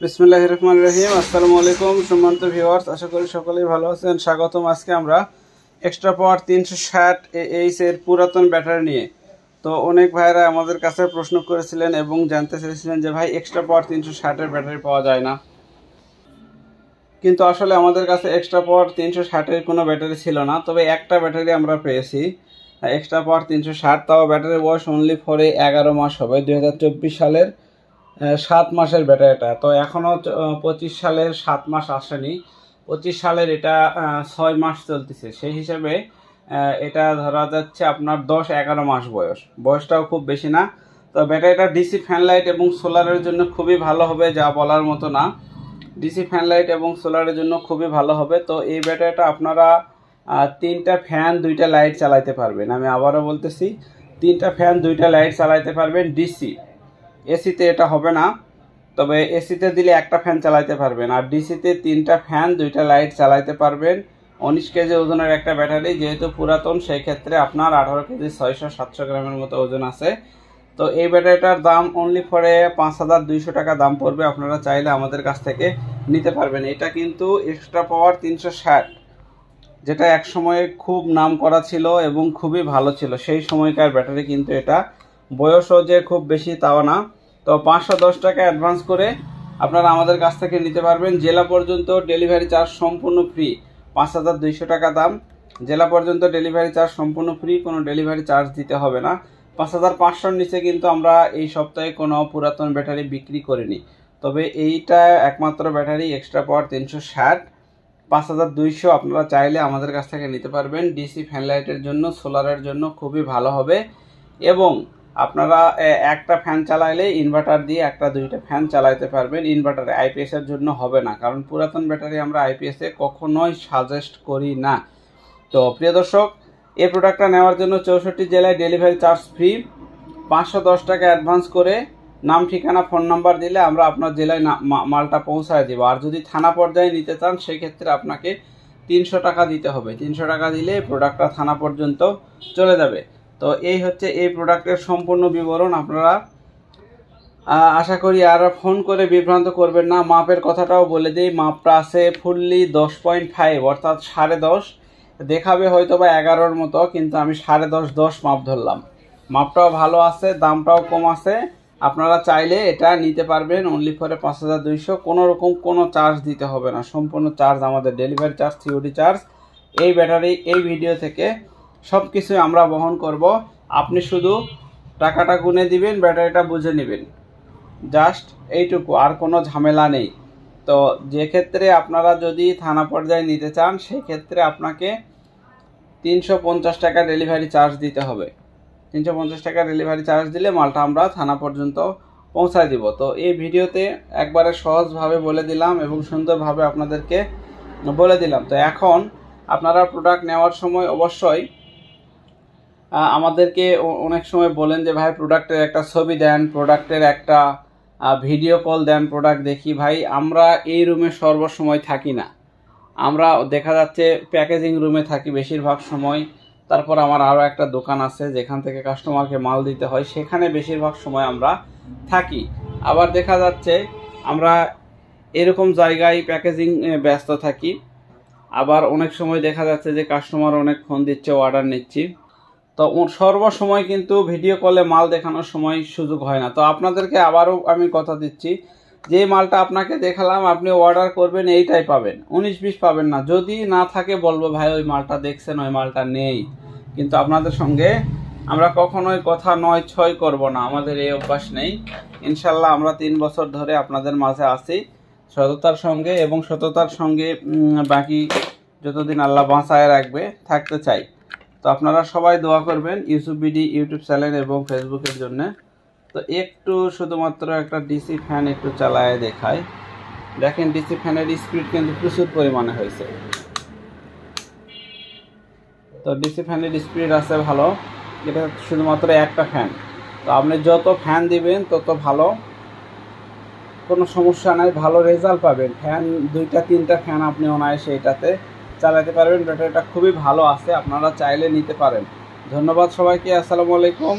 বিসমিল্লাহির রহমানির রহিম। আসসালামু আলাইকুম সম্মানিত ভিউয়ার্স, আশা করি সকলেই ভালো আছেন। স্বাগতম। আজকে আমরা এক্সট্রা পাওয়ার 360 AH এর পুরাতন ব্যাটারি নিয়ে। তো অনেক ভাইরা আমাদের কাছে প্রশ্ন করেছিলেন এবং জানতে চেয়েছিলেন যে ভাই এক্সট্রা পাওয়ার 360 এর ব্যাটারি পাওয়া যায় না, কিন্তু আসলে আমাদের কাছে এক্সট্রা পাওয়ার 360 এর কোনো ব্যাটারি ছিল না। তবে একটা ব্যাটারি আমরা পেয়েছি এক্সট্রা পাওয়ার 360, তাও ব্যাটারির বয়স অনলি ফরে 11 মাস হবে। 2024 সালের 7 মাসের ব্যাটারিটা। তো এখনও 25 সালের 7 মাস আসেনি, 25 সালের এটা 6 মাস চলতেছে। সেই হিসাবে এটা ধরা যাচ্ছে আপনার 10-11 মাস বয়সটাও খুব বেশি না। তো ব্যাটারিটা ডিসি ফ্যান লাইট এবং সোলারের জন্য খুবই ভালো হবে, যা বলার মতো না। ডিসি ফ্যান লাইট এবং সোলারের জন্য খুবই ভালো হবে। তো এই ব্যাটারিটা আপনারা 3টা ফ্যান 2টা লাইট চালাইতে পারবেন। আমি আবারও বলতেছি, 3টা ফ্যান 2টা লাইট চালাইতে পারবেন ডিসি। এসিতে এটা হবে না, তবে এসিতে দিলে একটা ফ্যান চালাইতে পারবেন, আর ডিসিতে 3টা ফ্যান 2টা লাইট চালাইতে পারবেন। 19 কেজি ওজনের একটা ব্যাটারি, যেহেতু পুরাতন সেই ক্ষেত্রে আপনার 18 কেজি 600-700 গ্রামের মতো ওজন আছে। তো এই ব্যাটারিটার দাম অনলি ফরে 5200 টাকা দাম পড়বে। আপনারা চাইলে আমাদের কাছ থেকে নিতে পারবেন। এটা কিন্তু এক্সট্রা পাওয়ার 360, যেটা এক সময়ে খুব নাম করা ছিল এবং খুবই ভালো ছিল সেই সময়কার ব্যাটারি। কিন্তু এটা বয়সও যে খুব বেশি তাও না। তো 510 টাকা অ্যাডভান্স করে আপনারা আমাদের কাছ থেকে নিতে পারবেন। জেলা পর্যন্ত ডেলিভারি চার্জ সম্পূর্ণ ফ্রি, 5200 টাকা দাম। জেলা পর্যন্ত ডেলিভারি চার্জ সম্পূর্ণ ফ্রি, কোনো ডেলিভারি চার্জ দিতে হবে না। 5500-র নিচে কিন্তু আমরা এই সপ্তাহে কোনো পুরাতন ব্যাটারি বিক্রি করিনি। তবে এইটা একমাত্র ব্যাটারি এক্সট্রা পাওয়ার 360, 5200 আপনারা চাইলে আমাদের কাছ থেকে নিতে পারবেন। ডিসি ফ্যান লাইটের জন্য, সোলারের জন্য খুবই ভালো হবে। এবং আপনারা একটা ফ্যান চালাইলে ইনভার্টার দিয়ে 1-2টা ফ্যান চালাইতে পারবেন। ইনভার্টারে আইপিএসের জন্য হবে না, কারণ পুরাতন ব্যাটারি আমরা আইপিএসে কখনোই সাজেস্ট করি না। তো প্রিয় দর্শক, এই প্রোডাক্টটা নেওয়ার জন্য 64 জেলায় ডেলিভারি চার্জ ফ্রি। 510 টাকা অ্যাডভান্স করে নাম, ঠিকানা, ফোন নাম্বার দিলে আমরা আপনার জেলায় মালটা পৌঁছায় দেবো। আর যদি থানা পর্যায়ে নিতে চান সেক্ষেত্রে আপনাকে 300 টাকা দিতে হবে। 300 টাকা দিলে প্রোডাক্টটা থানা পর্যন্ত চলে যাবে। তো এই হচ্ছে এই প্রোডাক্টের সম্পূর্ণ বিবরণ। আপনারা আশা করি আর ফোন করে বিভ্রান্ত করবেন না। মাপের কথাটাও বলে দিই, মাপটা আছে ফুললি 10.5, অর্থাৎ 10.5। দেখাবে হয়তো বা 11-র মতো, কিন্তু আমি 10.5 মাপ ধরলাম। মাপটাও ভালো আছে, দামটাও কম আছে। আপনারা চাইলে এটা নিতে পারবেন অনলি ফরে 5200। কোনো রকম কোনো চার্জ দিতে হবে না, সম্পূর্ণ চার্জ আমাদের, ডেলিভারি চার্জ, সিওডি চার্জ। এই ব্যাটারি এই ভিডিও থেকে সব কিছুই আমরা বহন করব। আপনি শুধু টাকাটা গুনে দিবেন, ব্যাটারিটা বুঝে নেবেন, জাস্ট এইটুকু, আর কোনো ঝামেলা নেই। তো যে ক্ষেত্রে আপনারা যদি থানা পর্যায়ে নিতে চান সেই ক্ষেত্রে আপনাকে 350 টাকা ডেলিভারি চার্জ দিতে হবে। 350 টাকা ডেলিভারি চার্জ দিলে মালটা আমরা থানা পর্যন্ত পৌঁছায় দিব। তো এই ভিডিওতে একবারে সহজভাবে বলে দিলাম এবং সুন্দরভাবে আপনাদেরকে বলে দিলাম। তো এখন আপনারা প্রোডাক্ট নেওয়ার সময় অবশ্যই আমাদেরকে অনেক সময় বলেন যে ভাই প্রোডাক্টের একটা ছবি দেন, প্রোডাক্টের একটা ভিডিও কল দেন, প্রোডাক্ট দেখি। ভাই আমরা এই রুমে সর্বসময় থাকি না, আমরা দেখা যাচ্ছে প্যাকেজিং রুমে থাকি বেশিরভাগ সময়। তারপর আমার আরও একটা দোকান আছে যেখান থেকে কাস্টমারকে মাল দিতে হয়, সেখানে বেশিরভাগ সময় আমরা থাকি। আবার দেখা যাচ্ছে আমরা এরকম জায়গায় প্যাকেজিং ব্যস্ত থাকি। আবার অনেক সময় দেখা যাচ্ছে যে কাস্টমার অনেক ফোন দিচ্ছে, অর্ডার নিচ্ছি। তো সর্বসময় কিন্তু ভিডিও কলে মাল দেখানোর সময় সুযোগ হয় না। তো আপনাদেরকে আবারও আমি কথা দিচ্ছি, যে মালটা আপনাকে দেখালাম আপনি অর্ডার করবেন, এইটাই পাবেন, 19-20 পাবেন না। যদি না থাকে বলবো ভাই ওই মালটা দেখছেন, ওই মালটা নেই। কিন্তু আপনাদের সঙ্গে আমরা কখনোই কথা 9-6 করব না, আমাদের এই অভ্যাস নেই। ইনশাল্লাহ আমরা 3 বছর ধরে আপনাদের মাঝে আছি সততার সঙ্গে, এবং সততার সঙ্গে বাকি যতদিন আল্লাহ বাঁচায় রাখবে থাকতে চাই। তো আপনারা সবাই দোয়া করবেন ইউসুফ বিডি ইউটিউব চ্যানেল এবং ফেসবুকের জন্য। তো একটু শুধুমাত্র একটা ডিসি ফ্যান একটু চালায় দেখায়, দেখেন ডিসি ফ্যানের স্পিড কিন্তু প্রচুর পরিমাণে হয়েছে। তো ডিসি ফ্যানের স্পিড আছে ভালো, এটা শুধুমাত্র একটা ফ্যান। তো আপনি যত ফ্যান দিবেন তত ভালো, কোনো সমস্যা নাই, ভালো রেজাল্ট পাবেন। ফ্যান 2-3টা ফ্যান আপনি অনায়াসে এটাতে চালাতে পারবেন। ব্যাটারিটা খুবই ভালো আছে, আপনারা চাইলে নিতে পারেন। ধন্যবাদ সবাইকে, আসসালামু আলাইকুম।